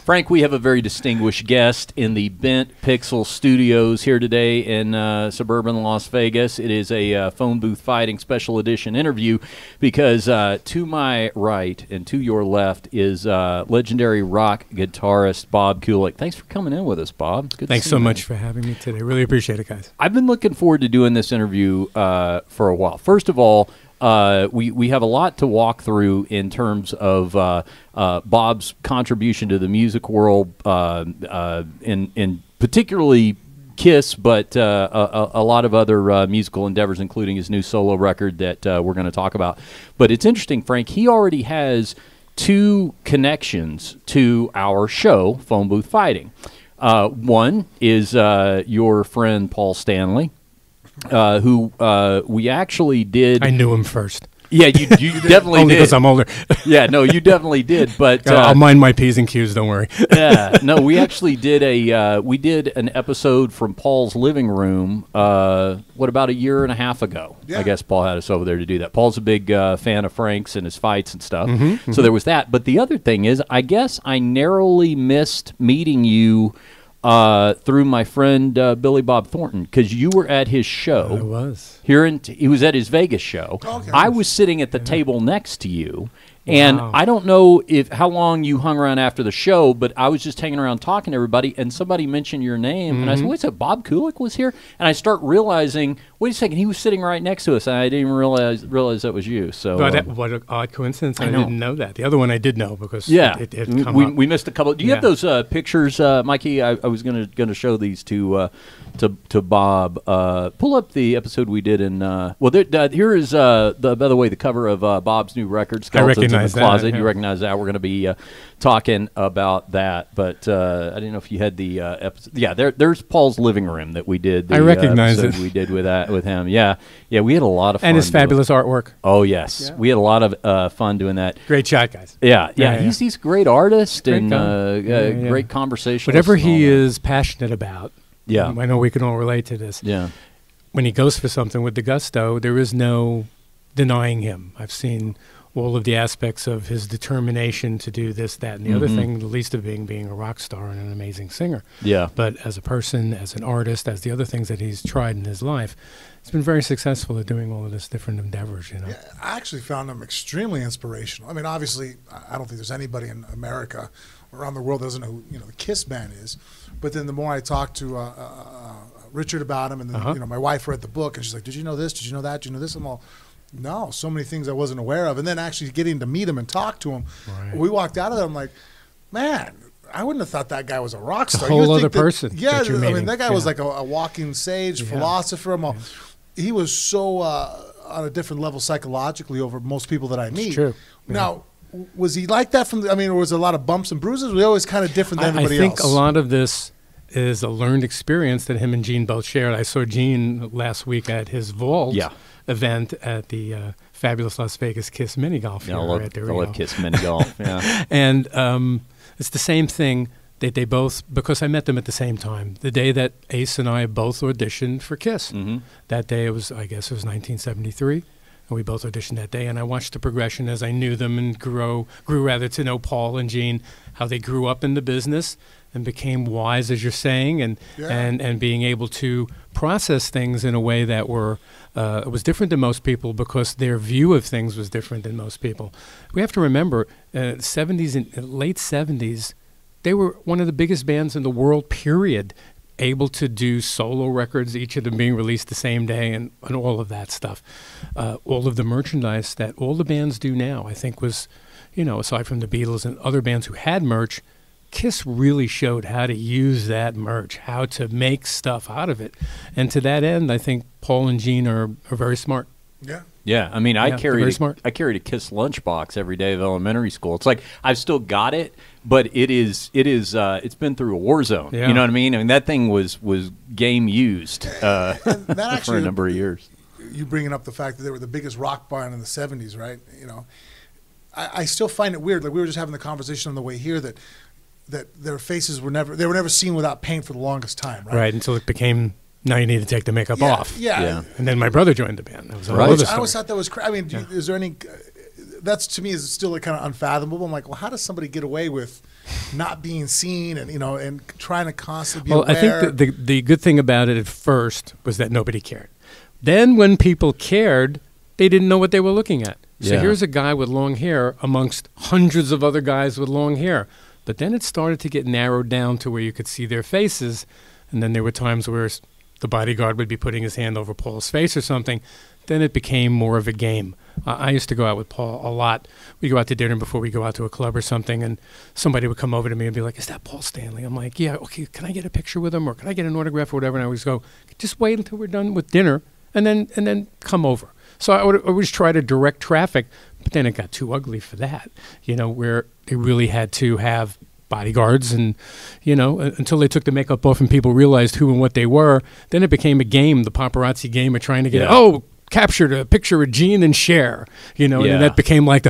Frank, we have a very distinguished guest in the Bent Pixel Studios here today in suburban Las Vegas. It is a phone booth fighting special edition interview because to my right and to your left is legendary rock guitarist Bob Kulick. Thanks for coming in with us, Bob. Good Thanks so much for having me today. Really appreciate it, guys. I've been looking forward to doing this interview for a while. First of all, we have a lot to walk through in terms of Bob's contribution to the music world, in particularly Kiss, but a lot of other musical endeavors, including his new solo record that we're going to talk about. But it's interesting, Frank, he already has two connections to our show, Phone Booth Fighting. One is your friend Paul Stanley, who we actually did. I knew him first. Yeah, you definitely Only did. because I'm older. Yeah, no, you definitely did. But I'll mind my P's and Q's. Don't worry. Yeah, no, we actually did an episode from Paul's living room. About a year and a half ago? Yeah. I guess Paul had us over there to do that. Paul's a big fan of Frank's and his fights and stuff. So there was that. But the other thing is, I guess I narrowly missed meeting you through my friend Billy Bob Thornton, because you were at his show. I was. He was at his Vegas show. Okay. I was sitting at the table next to you, and I don't know how long you hung around after the show, but I was just hanging around talking to everybody, and somebody mentioned your name, and I said, wait a second, Bob Kulick was here? And I start realizing, wait a second, he was sitting right next to us, and I didn't even realize that was you. So what an odd coincidence. I didn't know that. The other one I did know because it come up. We missed a couple. Do you have those pictures, Mikey? I was going to show these to Bob. Pull up the episode we did in. Here is by the way, the cover of Bob's new record, Skeletons in the Closet. You recognize that? We're going to be talking about that, but I didn't know if you had the episode. Yeah, there's Paul's living room that we did. I recognize it. We did with him. Yeah, we had a lot of fun. And his fabulous artwork. Oh yes, we had a lot of fun doing that. Great shot, guys. Yeah. He's a great artist and great conversationalist. Whatever he is passionate about. Yeah, I know we can all relate to this. Yeah, when he goes for something with the gusto, there is no denying him. I've seen all of the aspects of his determination to do this, that, and the other thing, the least of being a rock star and an amazing singer. Yeah. But as a person, as an artist, as the other things that he's tried in his life, he's been very successful at doing all of this different endeavors, Yeah, I actually found him extremely inspirational. I mean, obviously, I don't think there's anybody in America or around the world that doesn't know who the Kiss band is. But then the more I talked to Richard about him, and then my wife read the book, and she's like, "Did you know this? Did you know that? Did you know this?" I'm all, no, so many things I wasn't aware of. And then actually getting to meet him and talk to him, we walked out of there, I'm like, man, I wouldn't have thought that guy was a rock star. A whole other person. Yeah, I mean, that guy was like a walking sage, philosopher. He was so on a different level psychologically over most people that I meet. It's true. Now, was he like that or was there a lot of bumps and bruises? Was he always kind of different than everybody else? I think a lot of this is a learned experience that him and Gene both shared. I saw Gene last week at his Vault event at the fabulous Las Vegas Kiss Mini Golf. Yeah, I love Kiss Mini Golf. Yeah, and it's the same thing. They both, because I met them at the same time. The day that Ace and I both auditioned for Kiss, that day it was 1973. And we both auditioned that day, and I watched the progression as I knew them and grew rather to know Paul and Gene, how they grew up in the business and became wise, as you're saying, and being able to process things in a way that was different than most people because their view of things was different than most people. We have to remember, 70s and late 70s, they were one of the biggest bands in the world, period, able to do solo records, each of them being released the same day, and all of that stuff. All of the merchandise that all the bands do now, I think was, aside from the Beatles and other bands who had merch, Kiss really showed how to use that merch, how to make stuff out of it. And to that end, I think Paul and Gene are very smart. Yeah. Yeah, I mean, I carried a Kiss lunchbox every day of elementary school. It's like I've still got it, but it's been through a war zone. Yeah. You know what I mean? I mean, that thing was game used for a number of years. You bringing up the fact that they were the biggest rock band in the 70s, right? I still find it weird. Like we were just having the conversation on the way here that their faces were never seen without paint for the longest time, right? Right, until it became, now you need to take the makeup off. Yeah. And then my brother joined the band. That was I always thought that was crazy. I mean, is there any that's to me is still kind of unfathomable. I'm like, well, how does somebody get away with not being seen and and trying to constantly be aware? I think the good thing about it at first was that nobody cared. Then when people cared, they didn't know what they were looking at. So here's a guy with long hair amongst hundreds of other guys with long hair. But then it started to get narrowed down to where you could see their faces. And then there were times where the bodyguard would be putting his hand over Paul's face or something. Then it became more of a game. I used to go out with Paul a lot. We'd go out to dinner before we go out to a club or something, and somebody would come over to me and be like, "Is that Paul Stanley?" I'm like, "Yeah, okay, can I get a picture with him, or can I get an autograph or whatever?" And I always go, "Just wait until we're done with dinner, and then come over." So I would always try to direct traffic, but then it got too ugly for that, where they really had to have bodyguards and, until they took the makeup off and people realized who and what they were, then it became a game, the paparazzi game of trying to get, captured a picture of Gene and Cher, and then that became like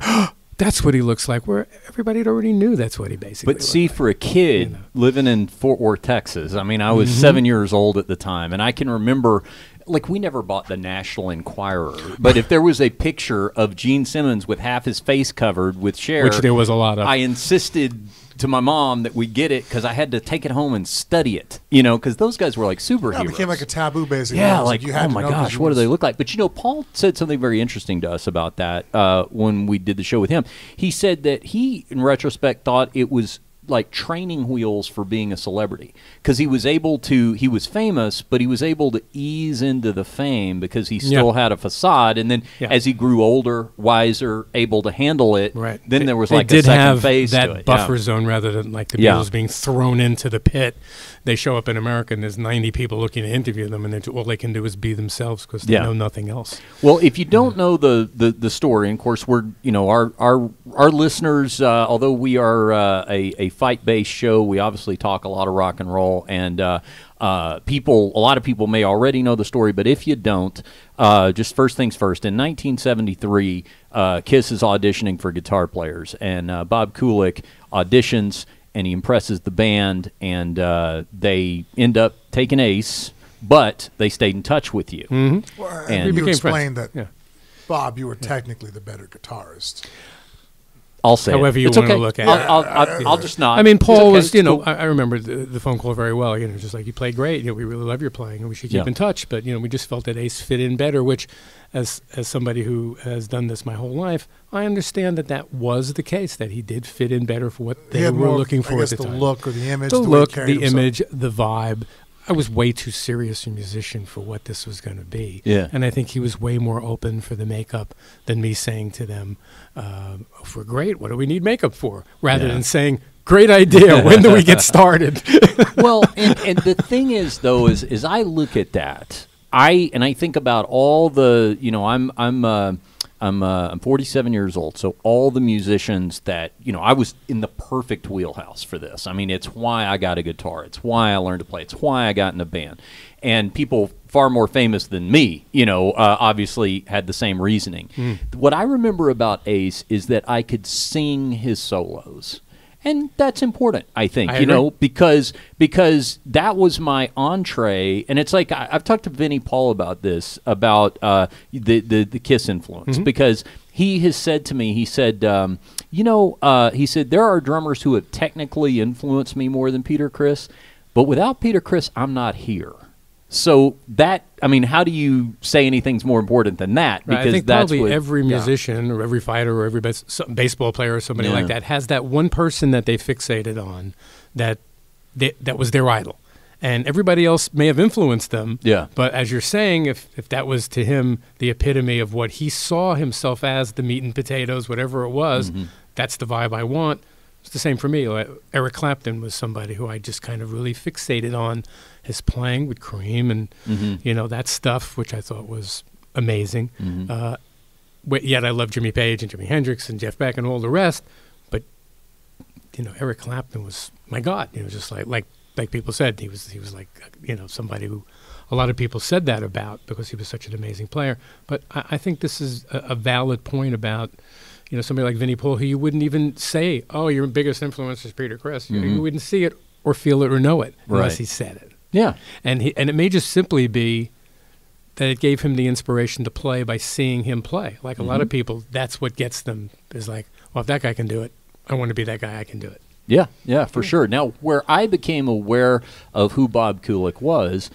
that's what he looks like, where everybody already knew that's what he basically But see, like. for a kid living in Fort Worth, Texas, I mean, I was 7 years old at the time, and I can remember, we never bought the National Enquirer, but if there was a picture of Gene Simmons with half his face covered with Cher, which there was a lot of, I insisted to my mom that we get it because I had to take it home and study it, because those guys were like superheroes. Yeah, it became like a taboo, basically. Yeah, you had oh my gosh, what do they look like? But Paul said something very interesting to us about that when we did the show with him. He said that he, in retrospect, thought it was like training wheels for being a celebrity, because he was famous, but he was able to ease into the fame because he still had a facade, and then as he grew older, wiser, able to handle it, then there was like a second phase to it. That buffer zone rather than like the Beatles being thrown into the pit. They show up in America and there's 90 people looking to interview them, and all they can do is be themselves because they know nothing else. Well, if you don't know the story, and of course we're our listeners, although we are a fight-based show, we obviously talk a lot of rock and roll, and a lot of people may already know the story, but if you don't, just first things first. In 1973, Kiss is auditioning for guitar players, and Bob Kulick auditions, and he impresses the band, and they end up taking Ace, but they stayed in touch with you. Mm-hmm. Well, and you explained that, Bob, you were technically the better guitarist. I'll say however you want to look at it. I'll just nod. I mean, Paul was, cool. I remember the phone call very well. Just like, you played great. We really love your playing, and we should keep in touch. But we just felt that Ace fit in better. Which, as somebody who has done this my whole life, I understand that was the case. That he did fit in better for what they were looking for at the time. The look or the image, the look, the image, the vibe. I was way too serious a musician for what this was going to be. Yeah. And I think he was way more open for the makeup than me saying to them, if we're great, what do we need makeup for? Rather than saying, great idea, when do we get started? Well, and the thing is, though, is I look at that, I think about all the, I'm 47 years old, so all the musicians that, I was in the perfect wheelhouse for this. I mean, it's why I got a guitar. It's why I learned to play. It's why I got in a band. And people far more famous than me, obviously had the same reasoning. What I remember about Ace is that I could sing his solos. And that's important, I think, because that was my entree. And it's like, I've talked to Vinnie Paul about this, about the Kiss influence, because he has said to me, he said, he said, there are drummers who have technically influenced me more than Peter Criss, but without Peter Criss, I'm not here. So that, I mean, how do you say anything's more important than that? Because I think that's probably every musician or every fighter or every baseball player or somebody like that has that one person that they fixated on that was their idol. And everybody else may have influenced them. Yeah. But as you're saying, if that was to him the epitome of what he saw himself as, the meat and potatoes, whatever it was, that's the vibe I want. It's the same for me. Eric Clapton was somebody who I just kind of really fixated on his playing with Cream and, that stuff, which I thought was amazing. Yet I love Jimmy Page and Jimi Hendrix and Jeff Beck and all the rest. But, Eric Clapton was my God. Just like people said, he was like, somebody who a lot of people said that about because he was such an amazing player. But I think this is a valid point about, somebody like Vinnie Paul, who you wouldn't even say, oh, your biggest influence is Peter Criss. You wouldn't see it or feel it or know it unless he said it. Yeah. And it may just simply be that it gave him the inspiration to play by seeing him play. Like a lot of people, that's what gets them, is like, well, if that guy can do it, I want to be that guy, I can do it. Yeah, for sure. Now, where I became aware of who Bob Kulick was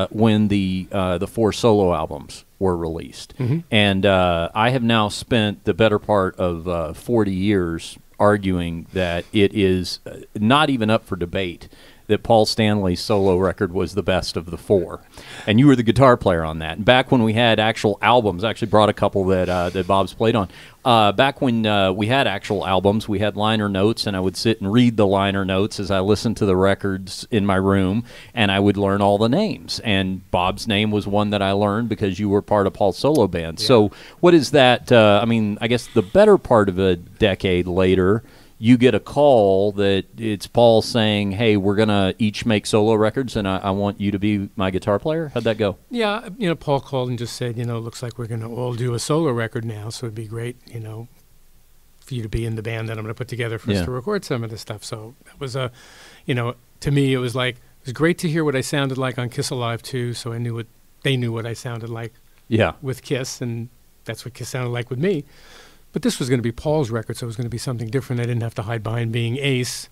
when the 4 solo albums were released. And I have now spent the better part of 40 years arguing that it is not even up for debate that Paul Stanley's solo record was the best of the 4. And you were the guitar player on that. And back when we had actual albums, I actually brought a couple that Bob's played on. Back when we had actual albums, we had liner notes, and I would sit and read the liner notes as I listened to the records in my room, and I would learn all the names. And Bob's name was one that I learned because you were part of Paul's solo band. Yeah. So what is that? I mean, I guess the better part of a decade later, you get a call that it's Paul saying, hey, we're going to each make solo records, and I want you to be my guitar player. How'd that go? Yeah, Paul called and just said, it looks like we're going to all do a solo record now, so it'd be great, for you to be in the band that I'm going to put together for us to record some of this stuff. So that was to me, it was great to hear what I sounded like on Kiss Alive 2, so I knew they knew what I sounded like with Kiss, and that's what Kiss sounded like with me. But this was going to be Paul's record, so it was going to be something different. I didn't have to hide behind being Ace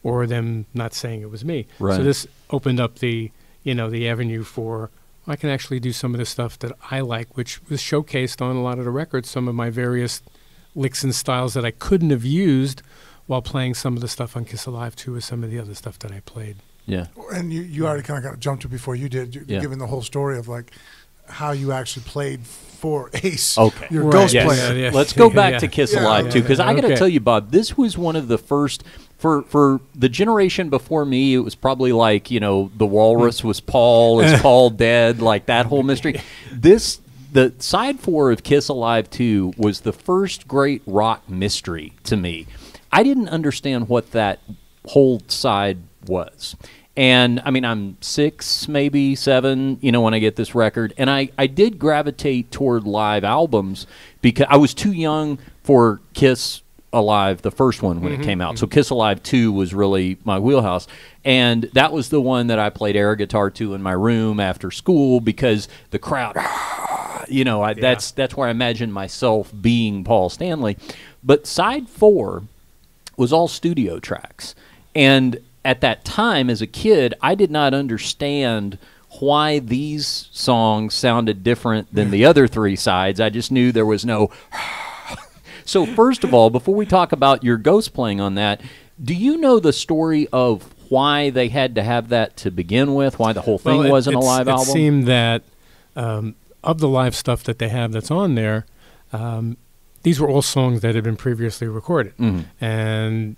or them not saying it was me. Right. So this opened up the avenue for, I can actually do some of the stuff that I like, which was showcased on a lot of the records, some of my various licks and styles that I couldn't have used while playing some of the stuff on Kiss Alive 2 with some of the other stuff that I played. Yeah. And you already kind of got jumped to before you did, given the whole story of how you actually played for Ace, your ghost player. Yeah. Let's go back to Kiss Alive too, because I got to tell you, Bob, this was one of the first for the generation before me. It was probably like the Walrus was Paul, is Paul dead, like that whole mystery. The side 4 of Kiss Alive 2 was the first great rock mystery to me. I didn't understand what that whole side was. And, I mean, I'm 6, maybe 7, when I get this record. And I did gravitate toward live albums because I was too young for Kiss Alive, the first one, when it came out. So Kiss Alive 2 was really my wheelhouse. And that was the one that I played air guitar to in my room after school because the crowd, that's where I imagined myself being Paul Stanley. But side 4 was all studio tracks. And at that time, as a kid, I did not understand why these songs sounded different than the other 3 sides. I just knew there was no... So first of all, before we talk about your ghost playing on that, do you know the story of why they had to have that to begin with, why the whole thing wasn't a live album? It seemed that of the live stuff that they have that's on there, these were all songs that had been previously recorded. And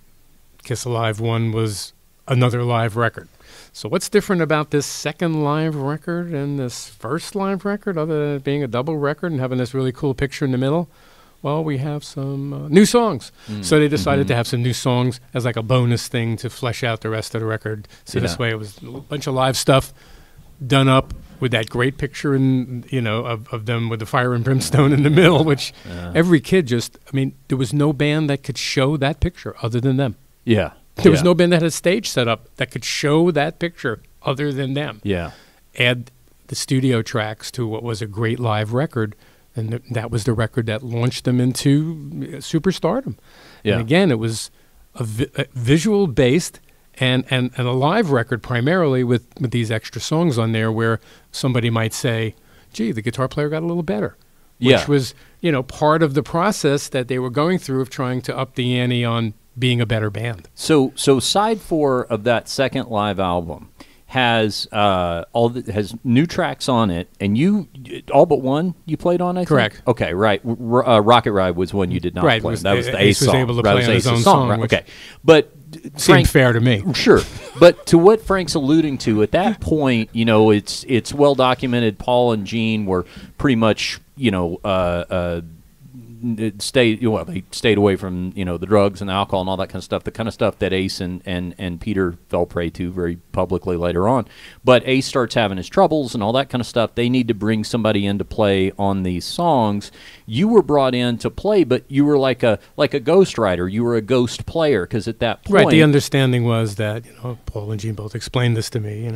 Kiss Alive 1 was another live record. So what's different about this second live record and this first live record, other than it being a double record and having this really cool picture in the middle? Well, we have some new songs. So they decided to have some new songs as like a bonus thing to flesh out the rest of the record. So this way it was a bunch of live stuff done up with that great picture of them with the fire and brimstone in the middle, which every kid there was no band that could show that picture other than them. Yeah. There was no band that had a stage set up that could show that picture other than them. Yeah. Add the studio tracks to what was a great live record, and that was the record that launched them into superstardom. Yeah. And again, it was a visual-based and a live record primarily with these extra songs on there where somebody might say, gee, the guitar player got a little better. Which was, part of the process that they were going through of trying to up the ante on being a better band. So side 4 of that second live album has has new tracks on it, and you all but one you played on. I think? Correct. Okay, right. Rocket Ride was one you did not play. That was the Ace song. Was able to play on his own song. Right? Okay, but seemed fair to me. Sure, but to what Frank's alluding to, at that point, it's well documented. Paul and Gene were pretty much they stayed away from the drugs and the alcohol and all that kind of stuff that Ace and Peter fell prey to very publicly later on. But Ace starts having his troubles and all that kind of stuff. They need to bring somebody in to play on these songs. You were brought in to play, but you were like a ghost writer. You were a ghost player because at that point, right. The understanding was that Paul and Gene both explained this to me.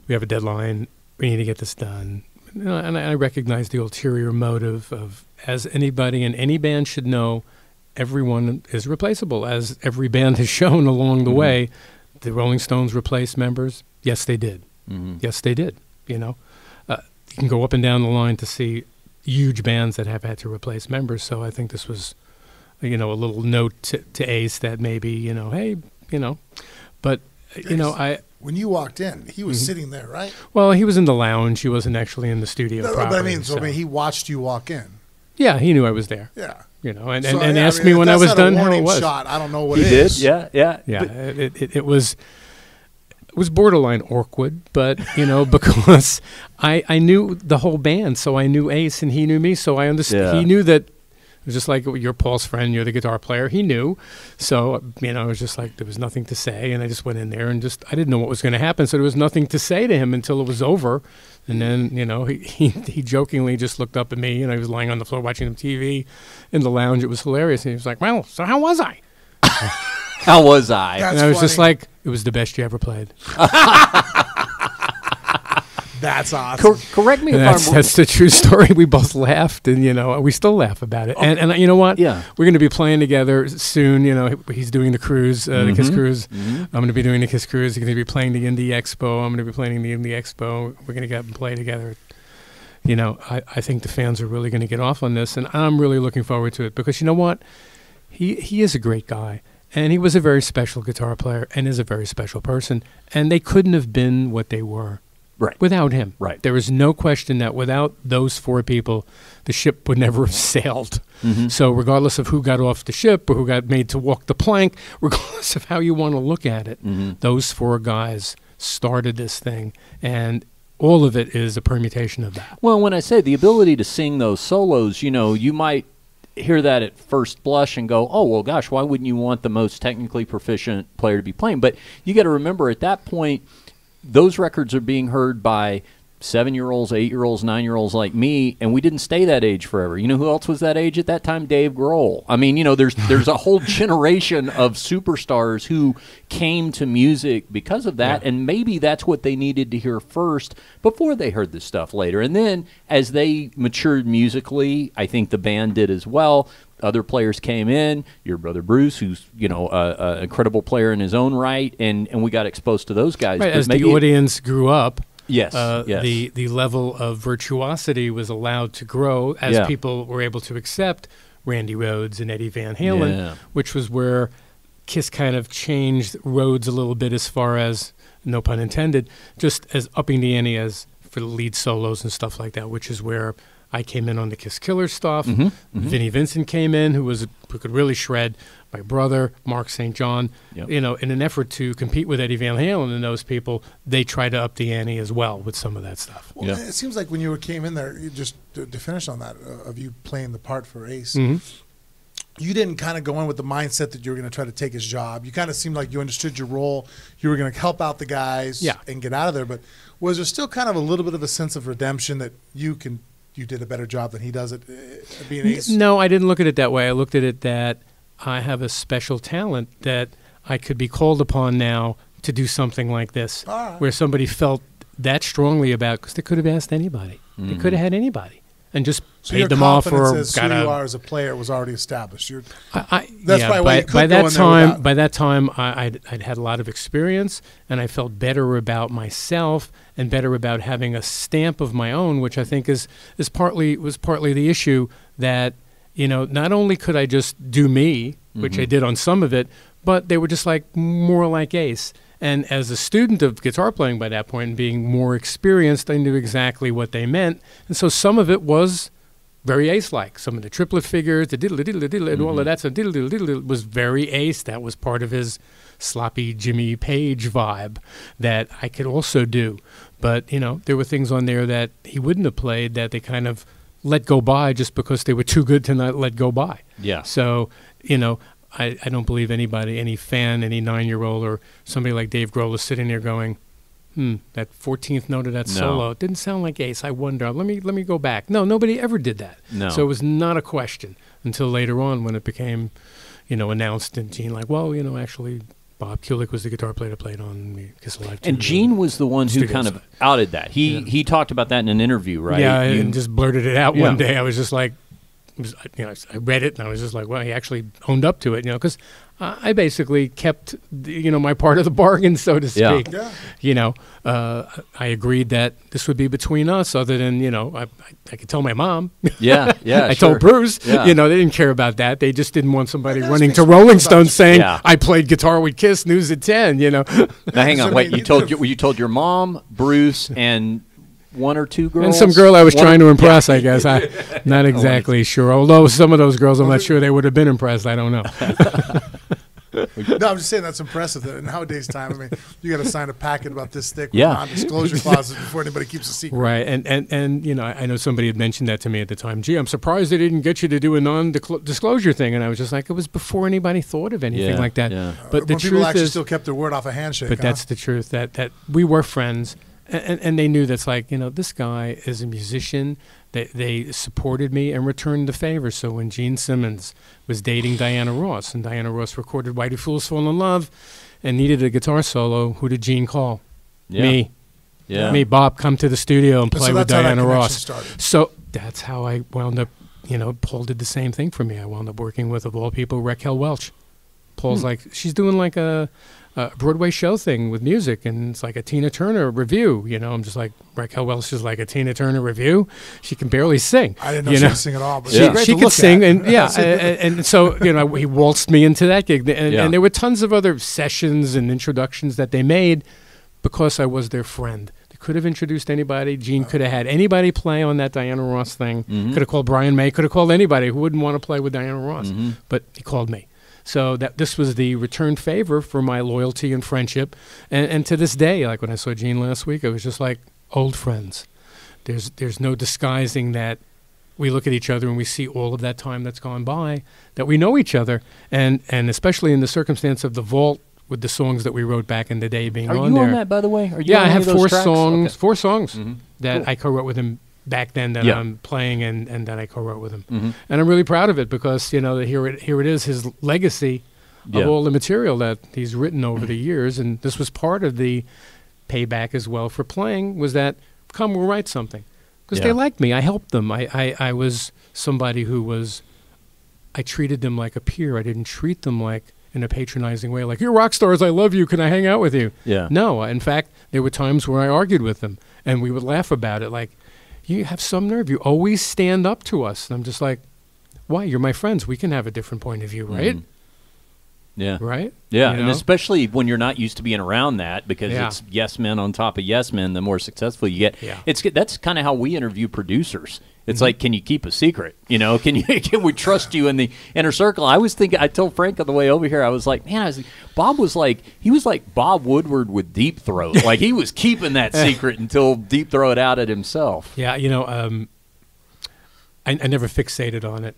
We have a deadline. we need to get this done. You know, and I recognize the ulterior motive of, as anybody in any band should know, everyone is replaceable, as every band has shown along the way. The Rolling Stones replaced members. Yes, they did. Yes, they did. You know, you can go up and down the line to see huge bands that have had to replace members. So I think this was, you know, a little note to Ace that maybe, you know, hey, you know, but, you know, when you walked in, he was sitting there, right? Well, he was in the lounge. He wasn't actually in the studio properly. But I mean, so he watched you walk in. Yeah, he knew I was there. Yeah. You know, and asked me when I was done how it was. Shot, I don't know what he it did. is. Yeah. Yeah, it was borderline awkward, but, you know, because I knew the whole band, so I knew Ace and he knew me, so I understood. Yeah. He knew that. It was just like, you're Paul's friend, you're the guitar player. He knew. So, you know, it was just like there was nothing to say. And I just went in there and I didn't know what was going to happen. So there was nothing to say to him until it was over. And then, you know, he jokingly just looked up at me. And I was lying on the floor watching TV in the lounge. It was hilarious. And he was like, well, so how was I? How was I? That's and I was funny. just like, it was the best you ever played. That's awesome. Correct me if That's the true story. We both laughed, and, you know, we still laugh about it. And you know what? Yeah. We're going to be playing together soon. You know, he's doing the cruise, the Kiss Cruise. I'm going to be doing the Kiss Cruise. He's going to be playing the Indie Expo. I'm going to be playing the Indie Expo. We're going to get up and play together. You know, I think the fans are really going to get off on this, and I'm really looking forward to it because, you know what? He is a great guy, and he was a very special guitar player and is a very special person, and they couldn't have been what they were. Right. Without him. Right. There is no question that without those four people, the ship would never have sailed. So regardless of who got off the ship or who got made to walk the plank, regardless of how you want to look at it, those four guys started this thing. And all of it is a permutation of that. Well, when I say the ability to sing those solos, you know, you might hear that at first blush and go, oh, well, gosh, why wouldn't you want the most technically proficient player to be playing? But you got to remember at that point, those records are being heard by 7-year-olds, 8-year-olds, 9-year-olds like me, and we didn't stay that age forever. You know who else was that age at that time? Dave Grohl. I mean, you know, there's a whole generation of superstars who came to music because of that, and maybe that's what they needed to hear first before they heard this stuff later. And then as they matured musically, I think the band did as well. Other players came in, your brother Bruce, who's, you know, an incredible player in his own right, and we got exposed to those guys. Right, But as the audience grew up, yes. the level of virtuosity was allowed to grow as people were able to accept Randy Rhoads and Eddie Van Halen, which was where Kiss kind of changed roads a little bit as far as, no pun intended, just as upping the ante as for the lead solos and stuff like that, which is where I came in on the Kiss Killer stuff. Vinnie Vincent came in, who could really shred. My brother, Mark St. John, you know, in an effort to compete with Eddie Van Halen and those people, they tried to up the ante as well with some of that stuff. Well, it seems like when you came in there, you just to finish on that of you playing the part for Ace, you didn't kind of go in with the mindset that you were going to try to take his job. You kind of seemed like you understood your role. You were going to help out the guys and get out of there. But was there still kind of a little bit of a sense of redemption that you did a better job than he does at being Ace? No, I didn't look at it that way. I looked at it that I have a special talent that I could be called upon now to do something like this, where somebody felt that strongly about, because they could have asked anybody. They could have had anybody and just paid them off or as who you are as a player was already established. That's probably by that time I'd had a lot of experience, and I felt better about myself and better about having a stamp of my own, which I think was partly the issue that, you know, not only could I just do me, which I did on some of it, but they were just like more like Ace. And as a student of guitar playing by that point and being more experienced, I knew exactly what they meant. And so some of it was very Ace-like. Some of the triplet figures, the diddle-diddle-diddle, and all of that, so diddle-diddle-diddle was very Ace. That was part of his sloppy Jimmy Page vibe that I could also do. But, you know, there were things on there that he wouldn't have played that they kind of let go by just because they were too good to not let go by. Yeah. So, you know, I don't believe anybody, any fan, any 9-year-old or somebody like Dave Grohl is sitting there going, that 14th note of that solo, it didn't sound like Ace. I wonder, let me go back. No, nobody ever did that. No. So it was not a question until later on when it became, you know, announced and Gene like, well, you know, actually Bob Kulick was the guitar player that played on the Kiss Alive 2. And Gene was the one who Studio kind of side. outed that. He talked about that in an interview, right? Yeah, and just blurted it out Yeah. one day. I was just like, I read it and I was just like, well, he actually owned up to it, because I basically kept, my part of the bargain, so to Yeah. speak. Yeah. I agreed that this would be between us, other than, I could tell my mom. Yeah, yeah. I sure. told Bruce, Yeah. they didn't care about that. They just didn't want somebody That running speaks to more Rolling about Stone you. saying, Yeah. I played guitar with Kiss, news at 10, Now hang on, So, wait. I mean, You told your mom, Bruce, and one or two girls, And some girl I was One- trying to impress, I guess. I'm not exactly sure. Although some of those girls, I'm not sure they would have been impressed. I don't know. No, I'm just saying that's impressive. That in nowadays time, I mean, you got to sign a packet about this thick with Yeah. non-disclosure clauses before anybody keeps a secret. Right. And I know somebody had mentioned that to me at the time. Gee, I'm surprised they didn't get you to do a non-disclosure thing. And I was just like, it was before anybody thought of anything Yeah, like that. yeah. But the When people truth actually is, still kept their word off a handshake. but that's the truth, that we were friends. And they knew that's like, this guy is a musician. They supported me and returned the favor. So when Gene Simmons was dating Diana Ross, and Diana Ross recorded Why Do Fools Fall in Love and needed a guitar solo, who did Gene call? Yeah. Me. Yeah. Me, Bob, come to the studio and So play with that's how that Diana connection Ross. started. So that's how I wound up, Paul did the same thing for me. I wound up working with, of all people, Raquel Welch. Paul's like, she's doing like a Broadway show thing with music, and it's like a Tina Turner review. I'm just like, Raquel Welch is like a Tina Turner review. She can barely sing. I didn't know she could sing at all, but She, she's great she to could look sing, at. and so he waltzed me into that gig, and, Yeah. and there were tons of other sessions and introductions that they made because I was their friend. They could have introduced anybody. Gene could have had anybody play on that Diana Ross thing. Could have called Brian May. Could have called anybody who wouldn't want to play with Diana Ross, but he called me. So that this was the return favor for my loyalty and friendship, and to this day, like when I saw Gene last week, it was just like old friends. There's no disguising that we look at each other and we see all of that time that's gone by, that we know each other, and especially in the circumstance of the vault with the songs that we wrote back in the day being Are on you there. on that, by the way? Are you Yeah, on I any have of those four tracks? songs. Okay. 4 songs that Cool. I co-wrote with him back then that Yeah. I'm playing and that I co-wrote with him, Mhm. and I'm really proud of it because here it is, his legacy Yeah. of all the material that he's written over the years, and this was part of the payback as well for playing. Was that come, we'll write something because Yeah. they liked me. I helped them. I was somebody who was. I treated them like a peer. I didn't treat them like in a patronizing way, like, you're rock stars, I love you, can I hang out with you? Yeah. No, in fact, there were times where I argued with them, and we would laugh about it, like, you have some nerve, you always stand up to us. And I'm just like, why? You're my friends, we can have a different point of view, right? Yeah. Right? Yeah, You and know? especially when you're not used to being around that, because Yeah. it's yes men on top of yes men, the more successful you get. Yeah. That's kind of how we interview producers. It's Mm-hmm. like, can you keep a secret? Can we trust you in the inner circle? I was thinking, I told Frank on the way over here, I was like, man, Bob was like Bob Woodward with Deep Throat. Like, he was keeping that secret until Deep Throat outed himself. Yeah, I never fixated on it.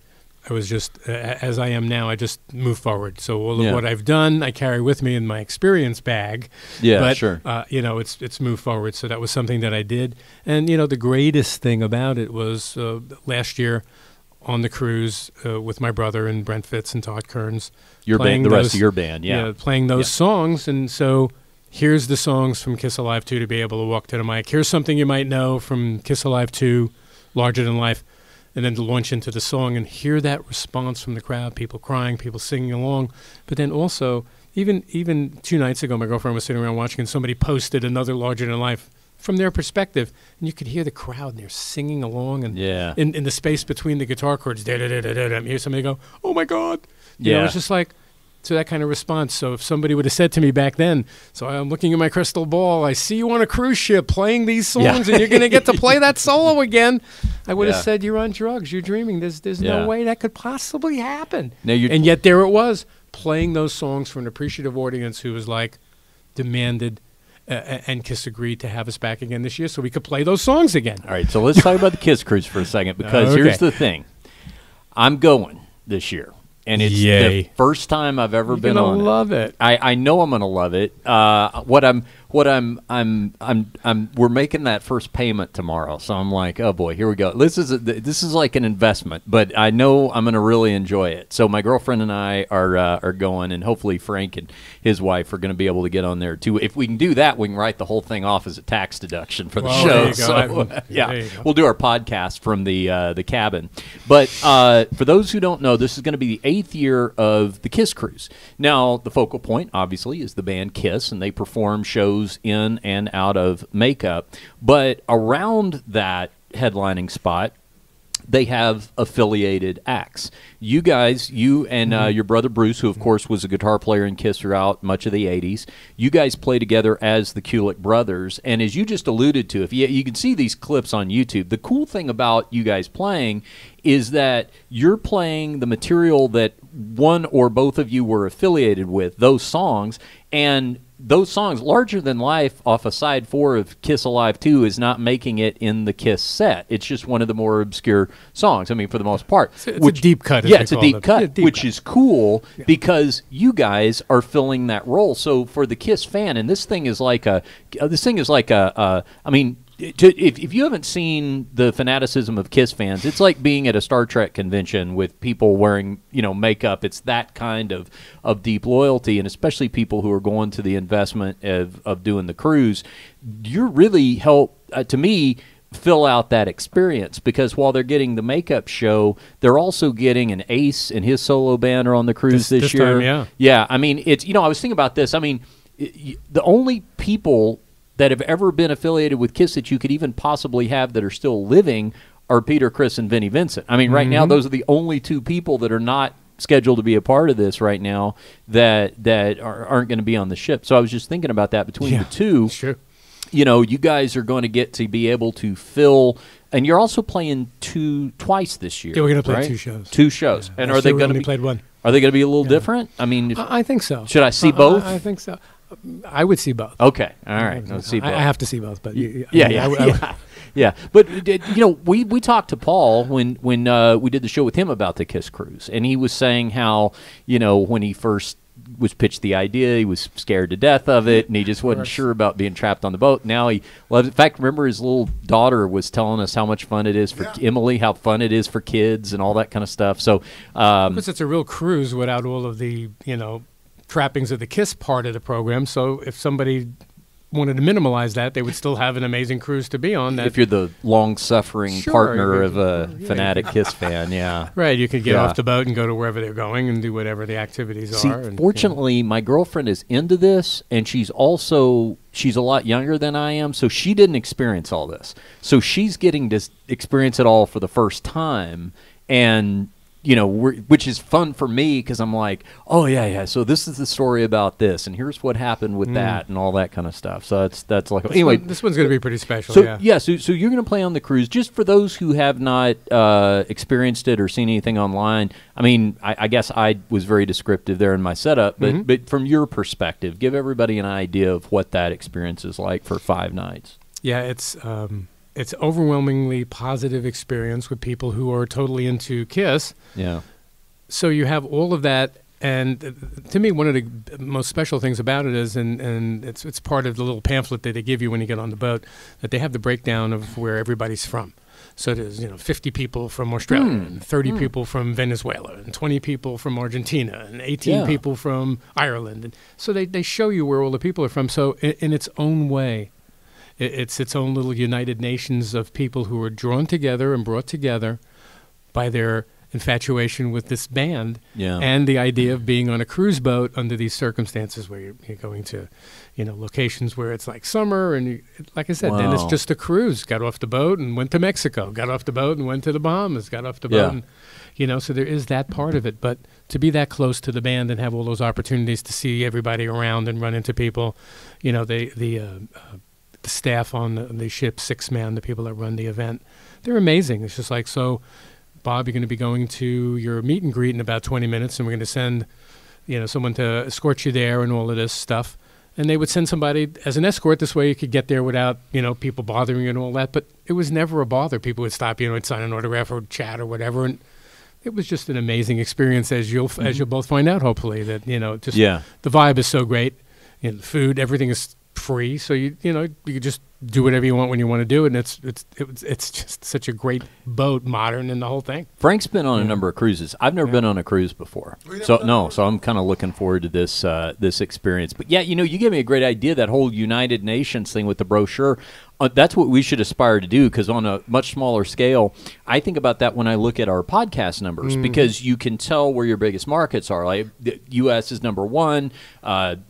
I was just, as I am now, I just move forward. So all of Yeah. what I've done, I carry with me in my experience bag. Yeah, but, sure. It's move forward. So that was something that I did. And, the greatest thing about it was last year on the cruise with my brother and Brent Fitz and Todd Kearns. Your playing band, the rest those- of your band, yeah. playing those Yeah. songs. And so here's the songs from Kiss Alive 2 to be able to walk to the mic. Here's something you might know from Kiss Alive 2, Larger Than Life. And then to launch into the song and hear that response from the crowd, people crying, people singing along. But then also, even 2 nights ago, my girlfriend was sitting around watching, and somebody posted another Larger Than Life from their perspective, and you could hear the crowd, and they're singing along, and Yeah. in the space between the guitar chords, da-da-da-da-da, you hear somebody go, oh my God. Yeah. It's just like, so that kind of response. So if somebody would have said to me back then, so I'm looking at my crystal ball, I see you on a cruise ship playing these songs, and you're going to get to play that solo again, I would Yeah. have said, you're on drugs, you're dreaming. There's Yeah. no way that could possibly happen. Now you're- And yet there it was, playing those songs for an appreciative audience who was like, demanded, and Kiss agreed to have us back again this year so we could play those songs again. All right, so let's talk about the Kiss Cruise for a second, because Okay. here's the thing. I'm going this year, and it's Yay. the first time I've ever You're been gonna on love it. I know I'm going to love it. What what we're making that first payment tomorrow, so I'm like, oh boy, here we go. This is like an investment, but I know I'm going to really enjoy it. So my girlfriend and I are going, and hopefully Frank and his wife are going to be able to get on there too. If we can do that, we can write the whole thing off as a tax deduction for the show. There you So go. yeah, we'll do our podcast from the cabin. But for those who don't know, this is going to be the 8th year of the Kiss Cruise. Now, the focal point, obviously, is the band Kiss, and they perform shows in and out of makeup. But around that headlining spot, they have affiliated acts. You guys, you and your brother Bruce, who of course was a guitar player in Kiss throughout much of the 80s, you guys play together as the Kulick brothers. And as you just alluded to, if you can see these clips on YouTube, the cool thing about you guys playing is that you're playing the material that one or both of you were affiliated with, those songs, and those songs, Larger Than Life, off of side 4 of Kiss Alive 2, is not making it in the Kiss set. It's just one of the more obscure songs, I mean, for the most part. It's a deep cut. Yeah, it's a deep cut, which is cool because you guys are filling that role. So for the Kiss fan, and this thing is like I mean, if you haven't seen the fanaticism of Kiss fans, it's like being at a Star Trek convention with people wearing, makeup. It's that kind of deep loyalty, and especially people who are going to the investment of doing the cruise. You really help, to me, fill out that experience, because while they're getting the makeup show, they're also getting an Ace and his solo band are on the cruise this year. Time, yeah. Yeah, I mean, it's, I was thinking about this. I mean, the only people that have ever been affiliated with Kiss that you could even possibly have that are still living are Peter, Chris, and Vinnie Vincent. I mean, right now, those are the only 2 people that are not scheduled to be a part of this right now that aren't going to be on the ship. So I was just thinking about that between the 2. Sure. You guys are going to get to be able to fill, and you're also playing twice this year. Yeah, we're going to play right? 2 shows. 2 shows. Yeah. And are they going to be played 1? Are they going to be a little different? I mean, I think so. Should I see both? I think so. I would see both. Okay, all right. Let's see both. I have to see both, but yeah. But we talked to Paul when we did the show with him about the Kiss Cruise, and he was saying how when he first was pitched the idea, he was scared to death of it, and he just wasn't sure about being trapped on the boat. Now he loves it. In fact, remember his little daughter was telling us how much fun it is for Emily, how fun it is for kids, and all that kind of stuff. So because it's a real cruise without all of the trappings of the Kiss part of the program. So if somebody wanted to minimize that, they would still have an amazing cruise to be on. That if you're the long-suffering partner of a fanatic Kiss fan, right, you could get off the boat and go to wherever they're going and do whatever the activities are. And, fortunately, my girlfriend is into this, and she's a lot younger than I am, so she didn't experience all this. So she's getting to experience it all for the first time, and which is fun for me because I'm like, oh yeah. So this is the story about this, and here's what happened with that, and all that kind of stuff. So that's like anyway. This one's going to be pretty special. So so you're going to play on the cruise. Just for those who have not experienced it or seen anything online, I mean, I guess I was very descriptive there in my setup, but from your perspective, give everybody an idea of what that experience is like for 5 nights. Yeah, it's overwhelmingly positive experience with people who are totally into Kiss. Yeah. So you have all of that, and to me, one of the most special things about it is, and it's part of the little pamphlet that they give you when you get on the boat, that they have the breakdown of where everybody's from. So there's 50 people from Australia, and 30 people from Venezuela, and 20 people from Argentina, and 18 people from Ireland. And so they show you where all the people are from. So in its own way, it's its own little United Nations of people who are drawn together and brought together by their infatuation with this band and the idea of being on a cruise boat under these circumstances where you're going to, locations where it's like summer and like I said, then it's just a cruise. Got off the boat and went to Mexico. Got off the boat and went to the Bahamas. Got off the boat and, so there is that part of it. But to be that close to the band and have all those opportunities to see everybody around and run into people, the staff on the ship, 6-man, the people that run the event, they're amazing. It's just like, so, Bob, you're going to be going to your meet and greet in about 20 minutes, and we're going to send, someone to escort you there and all of this stuff. And they would send somebody as an escort. This way you could get there without, people bothering you and all that. But it was never a bother. People would stop you and sign an autograph or chat or whatever. And it was just an amazing experience, as you'll both find out, hopefully, that, the vibe is so great. The food, everything is free, so you could just do whatever you want when you want to do it, and it's just such a great boat, modern, and the whole thing. Frank's been on a number of cruises. I've never been on a cruise before, so I'm kind of looking forward to this experience. But yeah, you gave me a great idea, that whole United Nations thing with the brochure. That's what we should aspire to do, because on a much smaller scale, I think about that when I look at our podcast numbers, because you can tell where your biggest markets are. Like the U.S. is number 1,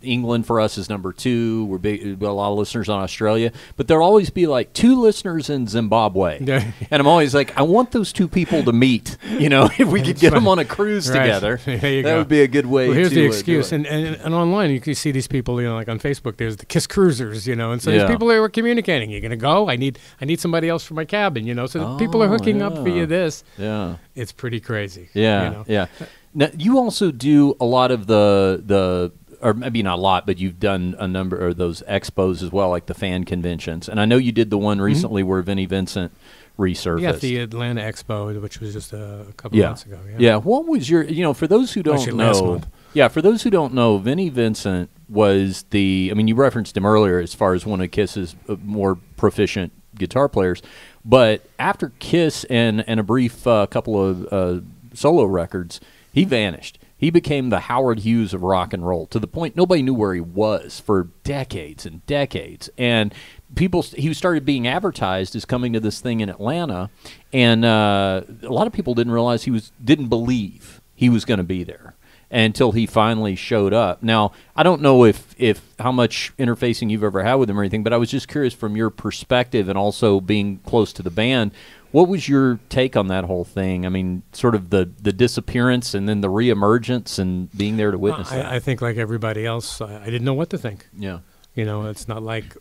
England for us is number 2. We're big, a lot of listeners on Australia, but there'll always be like 2 listeners in Zimbabwe, and I'm always like, I want those 2 people to meet. If we could get them on a cruise together, that would be a good way. Well, here's to, the excuse, do it. And online you can see these people, like on Facebook, there's the Kiss Cruisers, and so these people who are communicating. You're gonna go? I need somebody else for my cabin, so the people are hooking up via this. Yeah, it's pretty crazy. Yeah, yeah. Now, you also do a lot of the or maybe not a lot, but you've done a number of those expos as well, like the fan conventions. And I know you did the one recently where Vinnie Vincent resurfaced. Yeah, the Atlanta Expo, which was just a couple months ago. Yeah. What was your, for those who don't know, for those who don't know, Vinnie Vincent was you referenced him earlier as far as one of Kiss's more proficient guitar players, but after Kiss and a brief couple of solo records, he vanished. He became the Howard Hughes of rock and roll, to the point nobody knew where he was for decades and decades. And he started being advertised as coming to this thing in Atlanta, and a lot of people didn't realize didn't believe he was going to be there until he finally showed up. Now, I don't know if how much interfacing you've ever had with him or anything, but I was just curious from your perspective, and also being close to the band, what was your take on that whole thing? I mean, sort of the disappearance and then the reemergence and being there to witness that. I think like everybody else, I didn't know what to think. Yeah. It's not like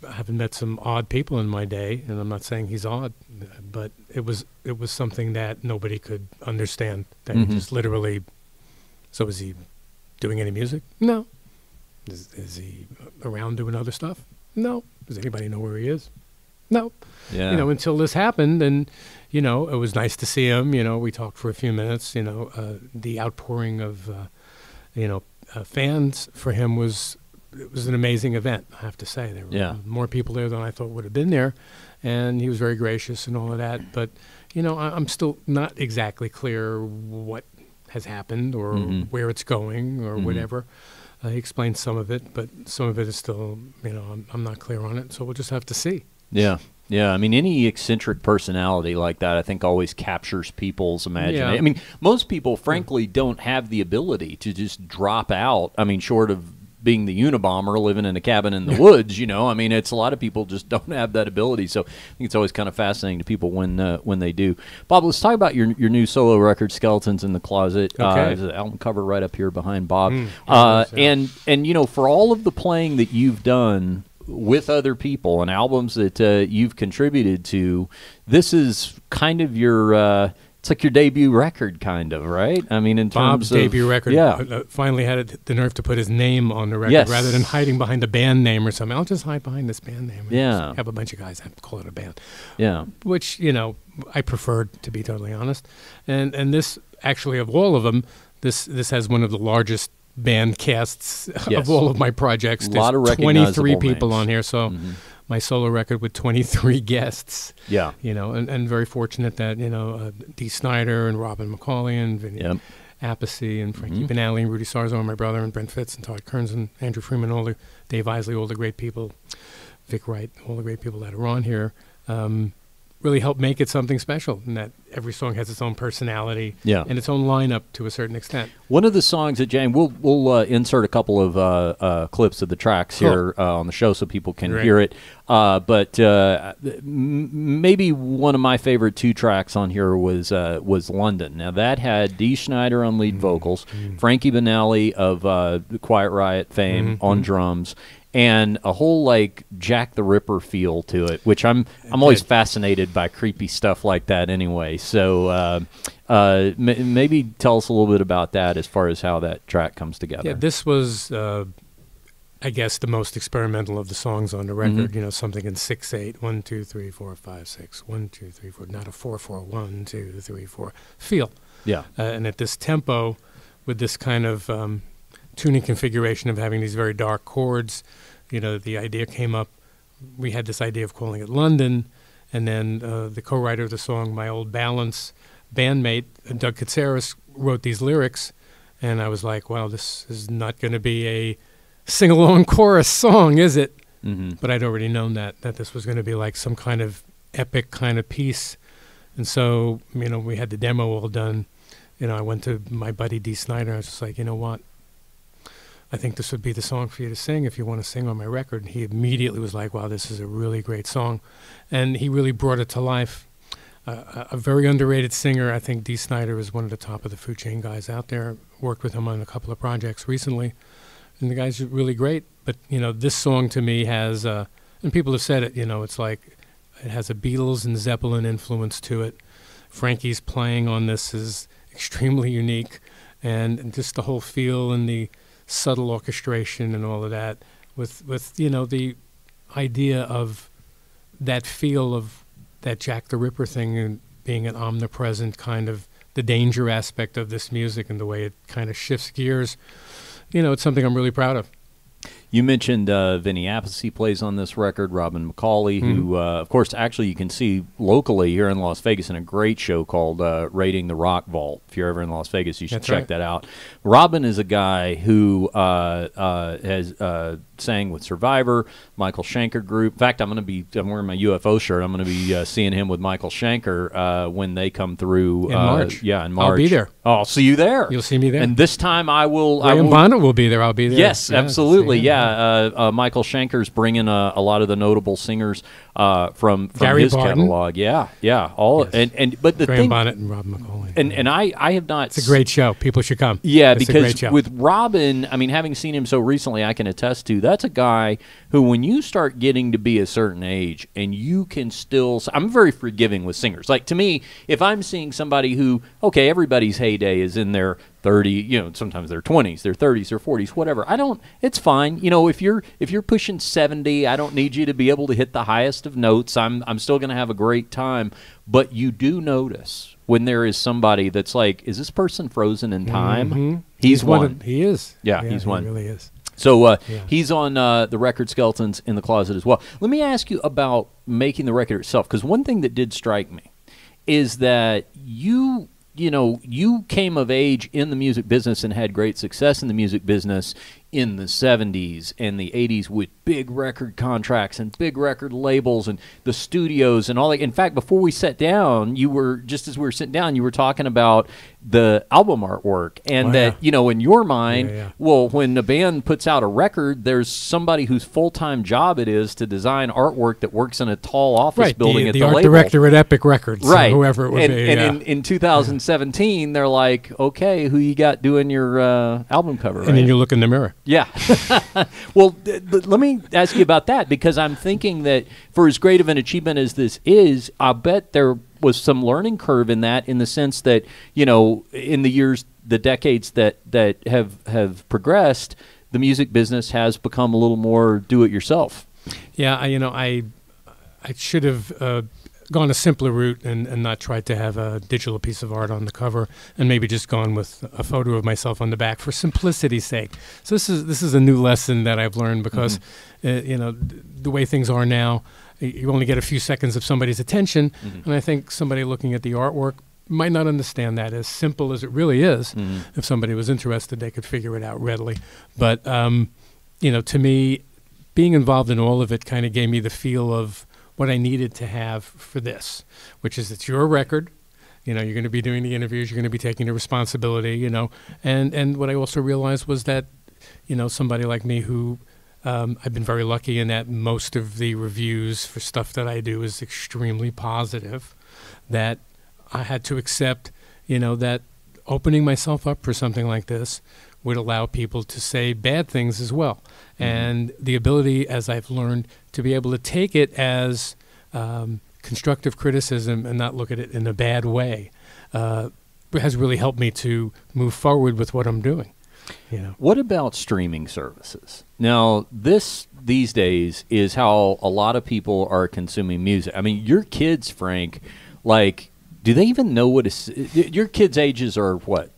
I haven't met some odd people in my day, and I'm not saying he's odd, but it was something that nobody could understand. That he just literally. So is he doing any music? No. Is he around doing other stuff? No. Does anybody know where he is? No. Yeah. Until this happened, and it was nice to see him. We talked for a few minutes. The outpouring of fans for him was an amazing event. I have to say, there were more people there than I thought would have been there, and he was very gracious and all of that. But I'm still not exactly clear what has happened or where it's going or whatever. He explained some of it, but some of it is still, I'm not clear on it. So we'll just have to see. Yeah. Yeah, I mean, any eccentric personality like that, I think, always captures people's imagination. Yeah. I mean, most people, frankly, don't have the ability to just drop out. I mean, short of being the Unabomber living in a cabin in the woods, I mean, it's a lot of people just don't have that ability. So I think it's always kind of fascinating to people when they do. Bob, let's talk about your new solo record, Skeletons in the Closet. Okay. There's an album cover right up here behind Bob. And for all of the playing that you've done with other people and albums that you've contributed to, this is kind of your it's like your debut record, kind of, right? I mean, in Bob's terms of debut record, finally had the nerve to put his name on the record rather than hiding behind a band name or something. I'll just hide behind this band name. And have a bunch of guys have to call it a band. Yeah, which I preferred, to be totally honest. And this, actually, of all of them, this has one of the largest band casts of all of my projects. A lot of There's 23 people names on here, so my solo record with 23 guests. Yeah. And very fortunate that, Dee Snider and Robin McCauley and Vinny Appice and Frankie Benally and Rudy Sarzo, my brother, and Brent Fitz and Todd Kearns and Andrew Freeman, Dave Isley, all the great people, Vic Wright, all the great people that are on here. Really helped make it something special, and that every song has its own personality and its own lineup to a certain extent. One of the songs that Jane, we'll insert a couple of clips of the tracks here on the show so people can hear it. But maybe one of my favorite 2 tracks on here was London. Now that had Dee Snider on lead vocals, Frankie Benally of Quiet Riot fame on drums, and a whole like Jack the Ripper feel to it, which I'm always fascinated by creepy stuff like that anyway. So maybe tell us a little bit about that as far as how that track comes together. Yeah, this was, I guess, the most experimental of the songs on the record. Something in 6/8, 1 2 3 4 5 6, 1 2 3 4, not a 4/4, 1 2 3 4 feel. Yeah, and at this tempo, with this kind of tuning configuration of having these very dark chords, the idea came up. We had this idea of calling it London, and then the co-writer of the song, my old Balance bandmate, Doug Katsaris, wrote these lyrics, and I was like, wow, this is not going to be a sing-along chorus song, is it? Mm-hmm. But I'd already known that this was going to be like some kind of epic kind of piece. And so, we had the demo all done. I went to my buddy Dee Snider. I was just like, you know what? I think this would be the song for you to sing if you want to sing on my record. And he immediately was like, wow, this is a really great song. And he really brought it to life. A very underrated singer. I think Dee Snider is one of the top of the food chain guys out there. Worked with him on a couple of projects recently. And the guy's really great. But, this song to me has, and people have said it, it's like it has a Beatles and Zeppelin influence to it. Frankie's playing on this is extremely unique. And just the whole feel and the subtle orchestration and all of that with the idea of that feel of that Jack the Ripper thing and being an omnipresent kind of the danger aspect of this music and the way it kind of shifts gears. It's something I'm really proud of. You mentioned Vinny Appice plays on this record, Robin McCauley, who, of course, actually you can see locally here in Las Vegas in a great show called Raiding the Rock Vault. If you're ever in Las Vegas, you should check that out. Robin is a guy who has sang with Survivor, Michael Schenker Group. In fact, I'm wearing my UFO shirt. I'm going to be seeing him with Michael Schenker when they come through. In March. Yeah, in March. I'll be there. Oh, I'll see you there. You'll see me there. And this time I will. Graham Bonnet will be there. I'll be there. Yes, absolutely. Yeah. Michael Schenker's bringing a lot of the notable singers from Gary his Barton. catalog. Yeah. All but the Graham thing, Bonnet and Robin McCauley. and I have not. It's a great show. People should come. Yeah, it's a great because show. with Robin, having seen him so recently, I can attest to that's a guy who, when you start getting to be a certain age, and you can still. I'm very forgiving with singers. Like, to me, if I'm seeing somebody who, okay, everybody's heyday is in their 30, sometimes their 20s, their 30s, their 40s, whatever. It's fine. If you're pushing 70, I don't need you to be able to hit the highest of notes. I'm still going to have a great time. But you do notice when there is somebody that's like, is this person frozen in time? Mm-hmm. He's one. He is. Yeah, he's one. He really is. So he's on the record Skeletons in the Closet as well. Let me ask you about making the record itself, because one thing that did strike me is that you came of age in the music business and had great success in the music business in the 70s and the 80s with big record contracts and big record labels and the studios and all that. In fact, before we sat down, just as we were sitting down, you were talking about the album artwork and in your mind, well, when a band puts out a record, there's somebody whose full-time job it is to design artwork that works in a tall office building at the art label. Director at Epic Records, right? Whoever it would be. And in 2017, they're like, okay, who you got doing your album cover? And then you look in the mirror. Yeah. Well, let me ask you about that, because I'm thinking that for as great of an achievement as this is, I bet there was some learning curve in that, in the sense that, in the decades that have progressed, the music business has become a little more do-it-yourself. Yeah, I should have gone a simpler route and not tried to have a digital piece of art on the cover, and maybe just gone with a photo of myself on the back for simplicity's sake. So this is a new lesson that I've learned, because the way things are now, you only get a few seconds of somebody's attention, and I think somebody looking at the artwork might not understand that as simple as it really is. If somebody was interested, they could figure it out readily. But to me, being involved in all of it kind of gave me the feel of what I needed to have for this, which is it's your record. You're going to be doing the interviews. You're going to be taking the responsibility, And what I also realized was that, somebody like me who I've been very lucky in that most of the reviews for stuff that I do is extremely positive, that I had to accept, that opening myself up for something like this would allow people to say bad things as well. And the ability, as I've learned, to be able to take it as constructive criticism and not look at it in a bad way has really helped me to move forward with what I'm doing. What about streaming services? Now, these days is how a lot of people are consuming music. I mean, your kids, Frank, do they even know what your kids' ages are what?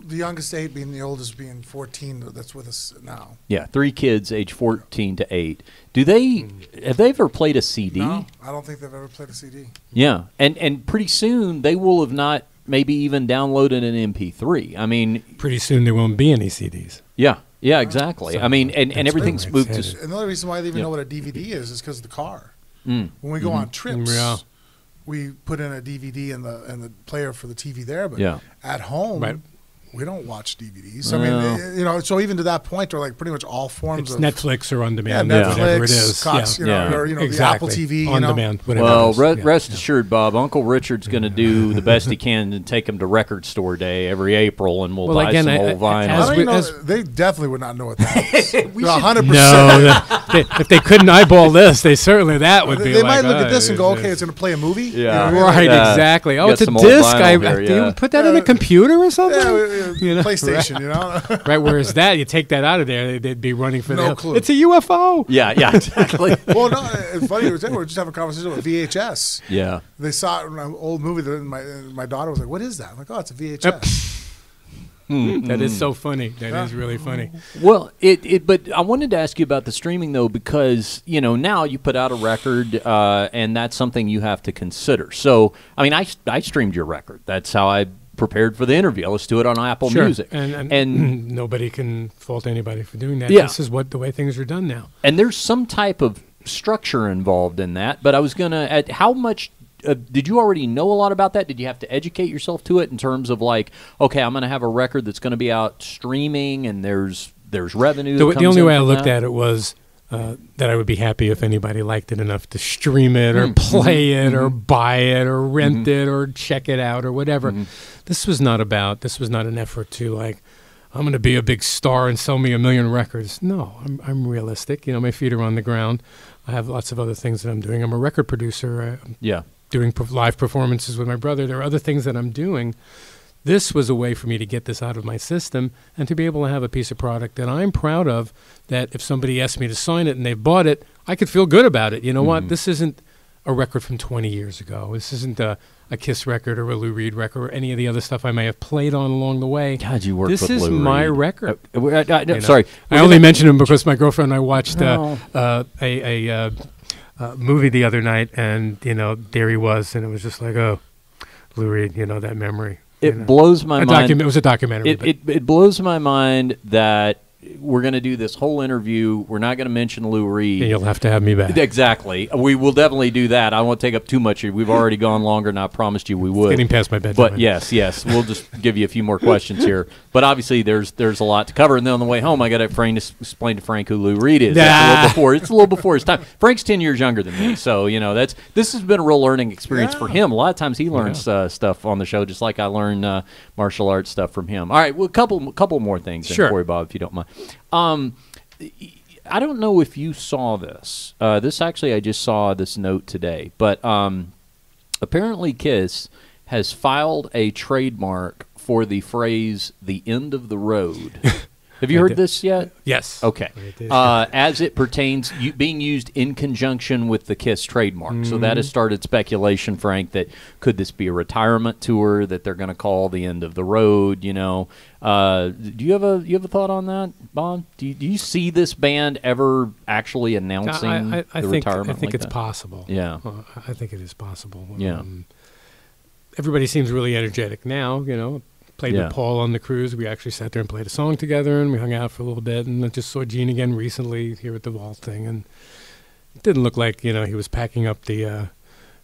The youngest 8 being the oldest being 14 that's with us now. Yeah, 3 kids, age 14 to 8. Do they have they ever played a CD? No, I don't think they've ever played a CD. Yeah, and pretty soon they will have not maybe even downloaded an MP3. I mean, Pretty soon there won't be any CDs. yeah, exactly. So I mean, and everything's makes moved sense. to. And the only reason why they even Yeah. know what a DVD is because of the car. Mm. When we go on trips, Yeah. we put in a DVD in the player for the TV there, but Yeah. at home, Right. we don't watch DVDs. I mean, so even to that point, they're like pretty much all forms It's of Netflix or on demand, Netflix, whatever it is. Cox, Yeah. or exactly. the Apple TV, on demand, whatever. Well, it is. rest assured, Bob, Uncle Richard's going to do the best he can and take him to Record Store Day every April, and we'll Well, buy again, some I- old I- vinyl. I don't even know, as- they definitely would not know what that is. We They're should- 100%. No, if they couldn't eyeball this, they certainly that would be. They like, might look at this and go, it's- okay, it's going to play a movie. Yeah. You know what I mean? Right, Yeah. exactly. Oh, Got it's a some old disc. vinyl here, Do yeah. you put that in a computer or something? Yeah, You know, PlayStation, you know? Right, whereas that, you take that out of there, they'd be running for No the clue. It's a UFO. Yeah, exactly. Well, no, it's funny. We were just having a conversation with VHS. Yeah. They saw it in an old movie that my daughter was like, "What is that?" I'm like, "Oh, it's a VHS." That is so funny. That is really funny. Well, but I wanted to ask you about the streaming though, because now you put out a record, and that's something you have to consider. So, I mean, I streamed your record. That's how I prepared for the interview. I listened to it on Apple Sure. Music, And nobody can fault anybody for doing that. Yeah. This is the way things are done now. and there's some type of structure involved in that. But I was gonna, how much did you already know a lot about that? Did you have to educate yourself to it in terms of like, okay, I'm going to have a record that's going to be out streaming, and there's revenue. The only way I looked at it was that I would be happy if anybody liked it enough to stream it or play it or buy it or rent it or check it out or whatever. This was not an effort to like, I'm going to be a big star and sell me 1 million records. No, I'm realistic. My feet are on the ground. I have lots of other things that I'm doing. I'm a record producer. Yeah. Doing live performances with my brother. There are other things that I'm doing. This was a way for me to get this out of my system and to be able to have a piece of product that I'm proud of, that if somebody asked me to sign it and they bought it, I could feel good about it. You know what? This isn't a record from 20 years ago. This isn't a Kiss record or a Lou Reed record or any of the other stuff I may have played on along the way. God, you worked This with is Lou my Reed. record. Sorry. I only mentioned him because my girlfriend and I watched No. a movie the other night, and there he was, and it was just like, oh, Lou Reed, that memory. It blows my mind. It was a documentary. but- It blows my mind that we're going to do this whole interview. We're not going to mention Lou Reed. and you'll have to have me back. Exactly. We will definitely do that. I won't take up too much. We've already gone longer than I promised you we would. Getting past my bedtime. But yes, we'll just give you a few more questions here. But obviously, there's a lot to cover. And then on the way home, I got to explain to Frank who Lou Reed is. That's it's a little before his time. Frank's 10 years younger than me, so this has been a real learning experience for him. A lot of times he learns stuff on the show, just like I learn martial arts stuff from him. All right, well, a couple more things then for you, Bob, if you don't mind. I don't know if you saw this. I just saw this note today, but apparently Kiss has filed a trademark for the phrase "the end of the road." Have you heard this yet? Yes. Okay. As it pertains, being used in conjunction with the Kiss trademark. So that has started speculation, Frank, that could this be a retirement tour that they're going to call the end of the road? Do you have a thought on that, Bob? Do you see this band ever actually announcing I the think, retirement? I think like it's that? possible. Yeah. I think it is possible. Yeah. Everybody seems really energetic now, Played with Paul on the cruise. We actually sat there and played a song together, and we hung out for a little bit. And I just saw Gene again recently here at the Vault thing, and it didn't look like he was packing up the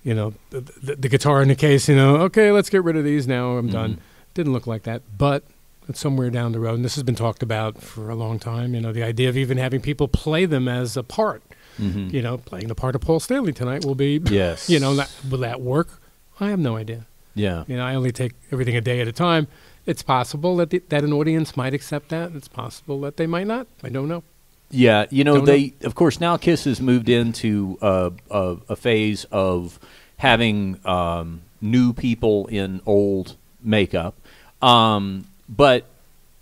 guitar in the case. Okay, let's get rid of these now. I'm done. Didn't look like that, but it's somewhere down the road, and this has been talked about for a long time. The idea of even having people play them as a part. Playing the part of Paul Stanley tonight will be. Yes. Will that work? I have no idea. Yeah. I only take everything a day at a time. It's possible that that an audience might accept that. It's possible that they might not. I don't know. Yeah, of course, now Kiss has moved into a phase of having new people in old makeup. But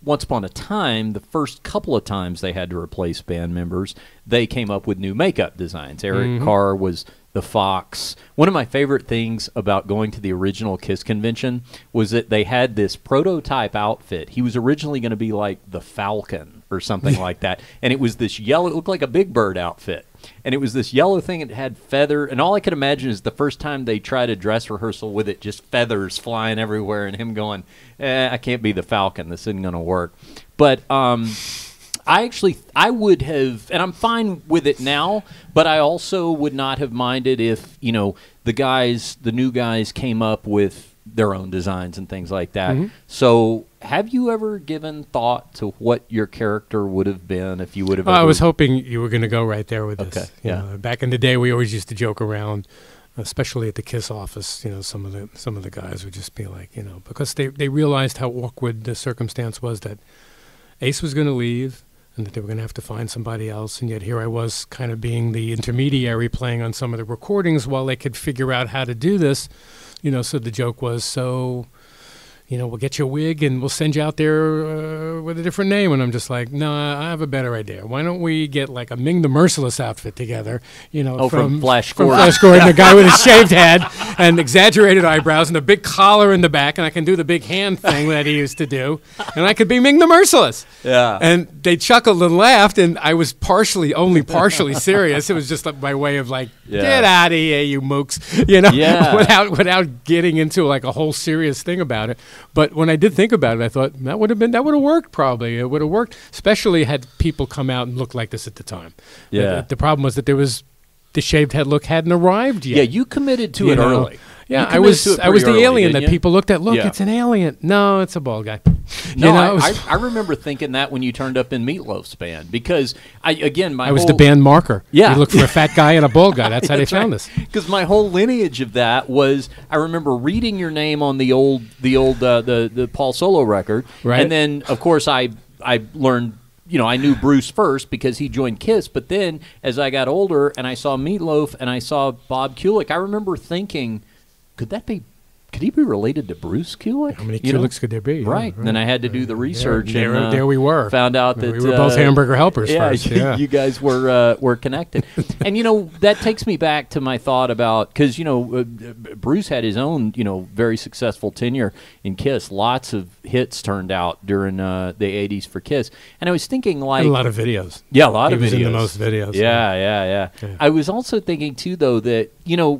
once upon a time, the first couple of times they had to replace band members, they came up with new makeup designs. Eric Carr was the Fox. One of my favorite things about going to the original Kiss convention was that they had this prototype outfit. He was originally going to be like the Falcon or something like that, and it was this yellow, it looked like a Big Bird outfit. And it was this yellow thing. It had feather. And all I could imagine is the first time they tried a dress rehearsal with it, just feathers flying everywhere and him going, I can't be the Falcon. This isn't going to work. But I would have, and I'm fine with it now, but I also would not have minded if, the new guys came up with their own designs and things like that. So have you ever given thought to what your character would have been if you would have I was hoping you were going to go right there with this. Okay, yeah. Back in the day, we always used to joke around, especially at the Kiss office. Some of the guys would just be like, because they realized how awkward the circumstance was that Ace was going to leave and that they were going to have to find somebody else. And yet here I was kind of being the intermediary playing on some of the recordings while they could figure out how to do this. So the joke was, we'll get you a wig and we'll send you out there with a different name. And I'm just like, no, I have a better idea. Why don't we get like a Ming the Merciless outfit together? From Flash Gordon. From Flash Gordon, the guy with his shaved head and exaggerated eyebrows and a big collar in the back. And I can do the big hand thing that he used to do. And I could be Ming the Merciless. Yeah. And they chuckled and laughed. And I was only partially serious. It was just like my way of like, get out of here, you mooks, without getting into like a whole serious thing about it. But when I did think about it, I thought that would have worked probably. It would have worked, especially had people come out and look like this at the time. Yeah. The problem was that the shaved head look hadn't arrived yet. Yeah, you committed to it early. Yeah, I was the alien that people looked at. Look, it's an alien. No, it's a bald guy. I remember thinking that when you turned up in Meatloaf's band because I was the band marker. Yeah, you look for a fat guy and a bald guy. That's how they found us. Because my whole lineage of that was I remember reading your name on the old the Paul Solo record, right? And then of course I learned. I knew Bruce first because he joined Kiss, but then as I got older and I saw Meatloaf and I saw Bob Kulick, I remember thinking, could he be related to Bruce Kulick? How many Kulicks could there be? Right. And then I had to do the research. There we were. Found out that we were both hamburger helpers first. Yeah, you guys were connected. And, that takes me back to my thought about, because, Bruce had his own, very successful tenure in Kiss. Lots of hits turned out during the 80s for Kiss. And I was thinking like... And a lot of videos. Yeah, a lot of videos. He was in the most videos. Yeah. I was also thinking, too, though, that,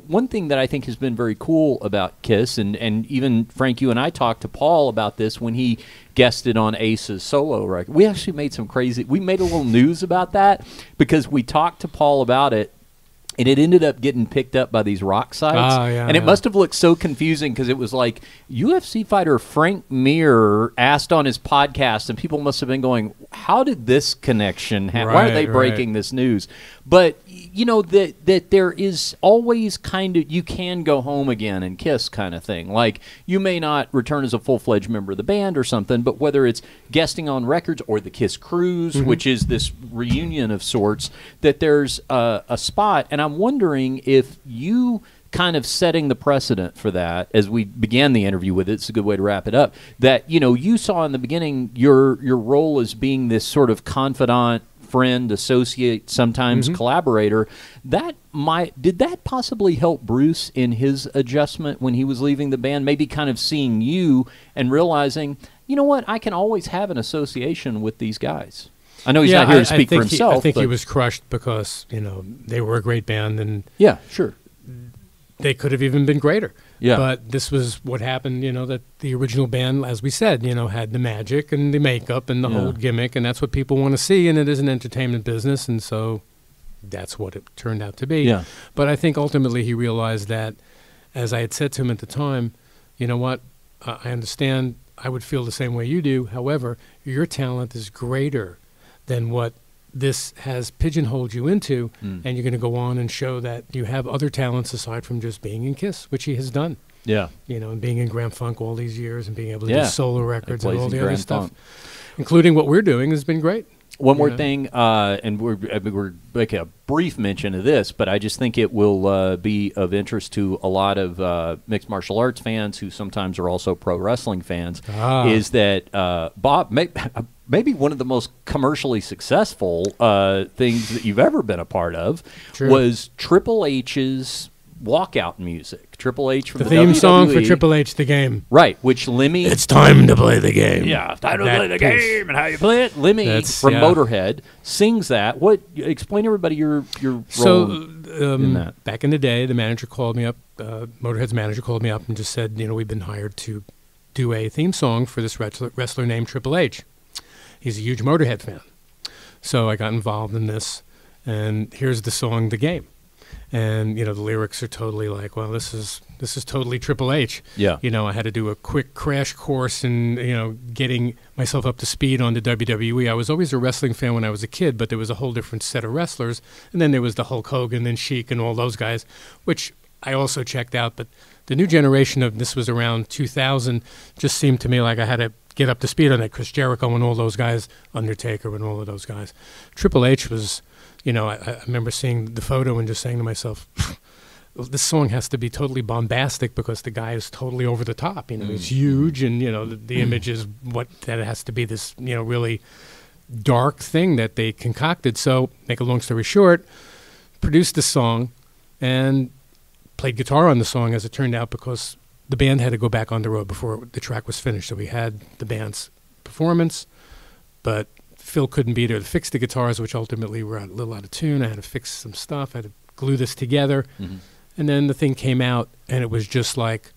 one thing that I think has been very cool about Kiss, and even, Frank, you and I talked to Paul about this when he guested on Ace's solo record. We actually made we made a little news about that because we talked to Paul about it, and it ended up getting picked up by these rock sites. And it must have looked so confusing because it was like UFC fighter Frank Mir asked on his podcast, and people must have been going, how did this connection happen? Why are they breaking this news? But, that there is always kind of, you can go home again and Kiss kind of thing. Like, you may not return as a full-fledged member of the band or something, but whether it's guesting on records or the Kiss Cruise, which is this reunion of sorts, that there's a spot. And I'm wondering if you kind of setting the precedent for that as we began the interview with it. It's a good way to wrap it up. That, you saw in the beginning your role as being this sort of confidant, friend, associate, sometimes collaborator. Did that possibly help Bruce in his adjustment when he was leaving the band? Maybe kind of seeing you and realizing, you know what, I can always have an association with these guys. I know he's not here to speak for himself. I think he was crushed because, they were a great band and yeah, sure. They could have even been greater. Yeah. But this was what happened, that the original band, as we said, had the magic and the makeup and the whole gimmick, and that's what people want to see, and it is an entertainment business, and so that's what it turned out to be. Yeah. But I think ultimately he realized that, as I had said to him at the time, you know what, I understand I would feel the same way you do. However, your talent is greater than what this has pigeonholed you into, and you're going to go on and show that you have other talents aside from just being in Kiss, which he has done. Yeah. And being in Grand Funk all these years and being able to do solo records and all the other stuff, Funk. including what we're doing, has been great. One more thing, and we're making a brief mention of this, but I just think it will be of interest to a lot of mixed martial arts fans who sometimes are also pro wrestling fans, is that Bob, maybe one of the most commercially successful things that you've ever been a part of was Triple H's walkout music. Triple H from the theme WWE. Song for Triple H, the game. Right, which Lemmy... It's time to play the game. Yeah, time to play the game and how you play it. Lemmy from Motorhead sings that. Explain to everybody your role in that. Back in the day, the manager called me up, Motorhead's manager called me up and just said, we've been hired to do a theme song for this wrestler named Triple H. He's a huge Motorhead fan. So I got involved in this, and here's the song, The Game. And, the lyrics are totally like, well, this is totally Triple H. Yeah. I had to do a quick crash course in, getting myself up to speed on the WWE. I was always a wrestling fan when I was a kid, but there was a whole different set of wrestlers. And then there was the Hulk Hogan and Sheik and all those guys, which I also checked out. But the new generation of, this was around 2000, just seemed to me like I had to get up to speed on that. Chris Jericho and all those guys, Undertaker and all of those guys. Triple H was... I remember seeing the photo and just saying to myself, this song has to be totally bombastic because the guy is totally over the top. He's huge, and, the image is that it has to be this, really dark thing that they concocted. So, make a long story short, produced the song and played guitar on the song, as it turned out, because the band had to go back on the road before the track was finished. So we had the band's performance, but Phil couldn't be there to fix the guitars, which ultimately were a little out of tune. I had to fix some stuff. I had to glue this together. Mm-hmm. And then the thing came out, and it was just like,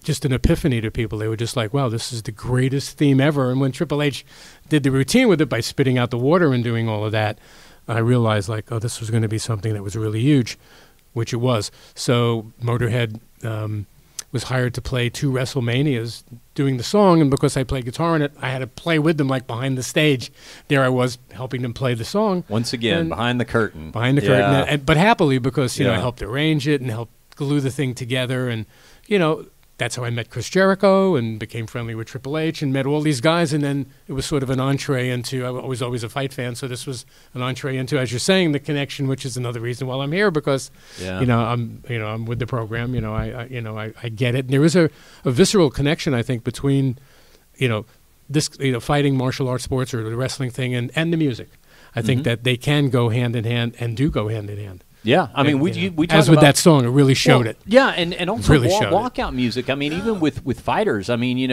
just an epiphany to people. They were just like, wow, this is the greatest theme ever. And when Triple H did the routine with it by spitting out the water and doing all of that, I realized, like, oh, this was going to be something that was really huge, which it was. So Motorhead was hired to play 2 WrestleManias doing the song, and because I played guitar in it, I had to play with them, like, behind the stage. There I was helping them play the song. Once again, behind the curtain. Behind the curtain, but happily, because, I helped arrange it and helped glue the thing together, and, that's how I met Chris Jericho and became friendly with Triple H and met all these guys, and then it was sort of an entree into, I was always a fight fan, so this was an entree into, as you're saying, the connection, which is another reason why I'm here, because, I'm with the program, I get it. And there is a visceral connection, I think, between, this, fighting martial arts sports or the wrestling thing and the music. I think that they can go hand in hand and do go hand in hand. Yeah, I mean, we talk as with that song, it really showed it. Yeah, and also really walkout music. I mean, even with fighters. I mean,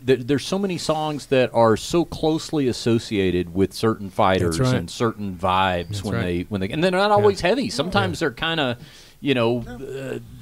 there's so many songs that are so closely associated with certain fighters and certain vibes when they and they're not always heavy. Sometimes they're kind of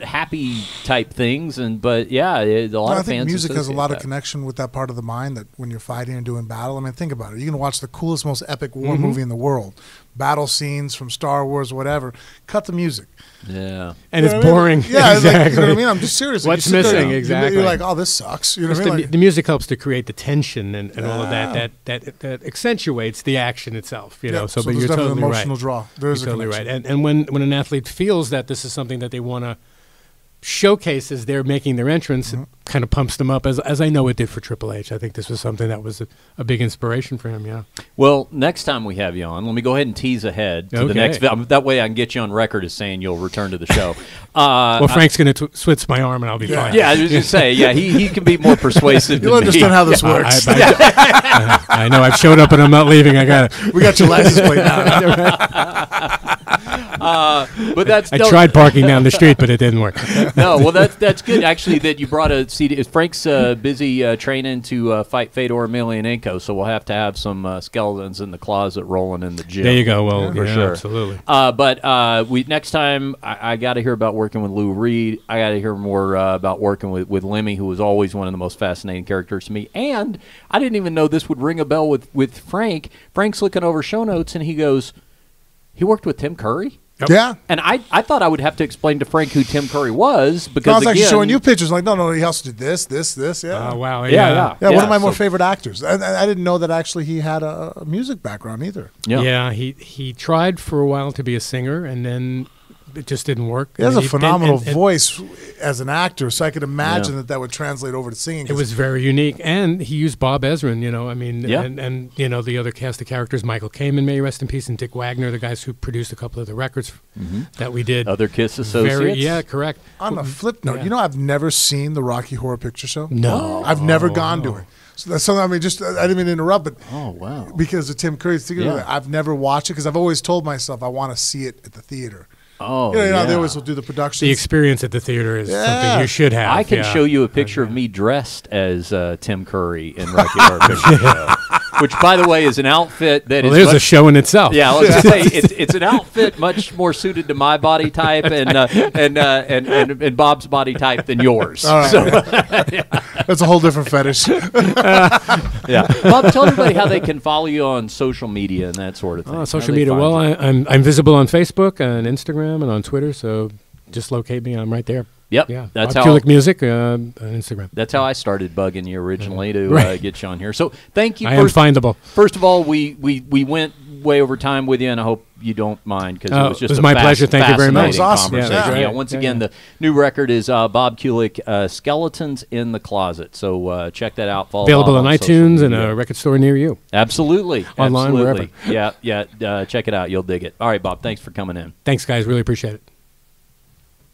happy type things, but a lot of fans. I think music has a lot of connection with that part of the mind that when you're fighting and doing battle. I mean, think about it. You can watch the coolest, most epic war movie in the world, battle scenes from Star Wars, whatever. Cut the music. Yeah, and it's boring. Yeah, exactly. You know what I mean? I'm just serious. What's missing? Exactly. You're like, oh, this sucks. You know what I mean? The music helps to create the tension and all of that accentuates the action itself. So but you're totally an emotional right. draw. There's you're totally right. And when an athlete feels that this is something that they want to showcase as they're making their entrance, it kind of pumps them up, as I know it did for Triple H. I think this was something that was a big inspiration for him, yeah. Well, next time we have you on, let me go ahead and tease ahead to the next. That way I can get you on record as saying you'll return to the show. Frank's going to switch my arm and I'll be fine. Yeah, I was just say, he can be more persuasive You'll understand how this works. I know. I've showed up and I'm not leaving. We got your license plate now. But I tried parking down the street, but it didn't work. No, well, that's good, actually, that you brought a CD. Frank's busy training to fight Fedor Emelianenko, so we'll have to have some skeletons in the closet rolling in the gym. There you go. Well, for sure. Absolutely. But next time, I got to hear about working with Lou Reed. I got to hear more about working with Lemmy, who was always one of the most fascinating characters to me. And I didn't even know this would ring a bell with Frank. Frank's looking over show notes, and he goes, he worked with Tim Curry? Yep. Yeah. And I thought I would have to explain to Frank who Tim Curry was, because I was actually showing you pictures. Like, no, he also did this. Yeah. Oh, wow. Yeah. One of my more favorite actors. I didn't know that actually he had a music background either. Yeah. He tried for a while to be a singer, and then it just didn't work. He has a and phenomenal and voice as an actor, so I could imagine that would translate over to singing. It was very unique, and he used Bob Ezrin, I mean, Yeah. and the other cast of characters, Michael Kamen, may he rest in peace, and Dick Wagner, the guys who produced a couple of the records that we did. Other Kiss associates. Yeah, correct. On a flip note, Yeah. I've never seen the Rocky Horror Picture Show. No. I've never gone to it. So that's something. I mean, I didn't mean to interrupt, but Oh, wow. because of Tim Curry's, Yeah. I've never watched it because I've always told myself I want to see it at the theater. Oh, They always will do the productions. The experience at the theater is Yeah. something you should have. I can yeah. show you a picture of me dressed as Tim Curry in Rocky Horror Picture Show, which, by the way, is an outfit that Well, is there's a much, show in itself. yeah. I was gonna say it's an outfit much more suited to my body type and Bob's body type than yours. All right. So, That's a whole different fetish. yeah, Bob, tell everybody how they can follow you on social media and that sort of thing. Social How they media. find Well, you. I'm visible on Facebook, and Instagram, and on Twitter. So just locate me. I'm right there. Yep, Yeah, that's Bob how. Kulick Music on Instagram. That's how I started bugging you originally to Right. get you on here. So thank you. I am findable. First of all, we went way over time with you, and I hope you don't mind because Oh, it was just it was a my pleasure. Thank you very much. fascinating That was awesome. conversation. Yeah, Yeah, great. once Yeah, again, yeah. the new record is Bob Kulick, Skeletons in the Closet. So check that out. Follow Available Bob on social iTunes and media. a record store near you. Absolutely. Online, Absolutely. Yeah. Check it out. You'll dig it. All right, Bob, thanks for coming in. Thanks, guys. Really appreciate it.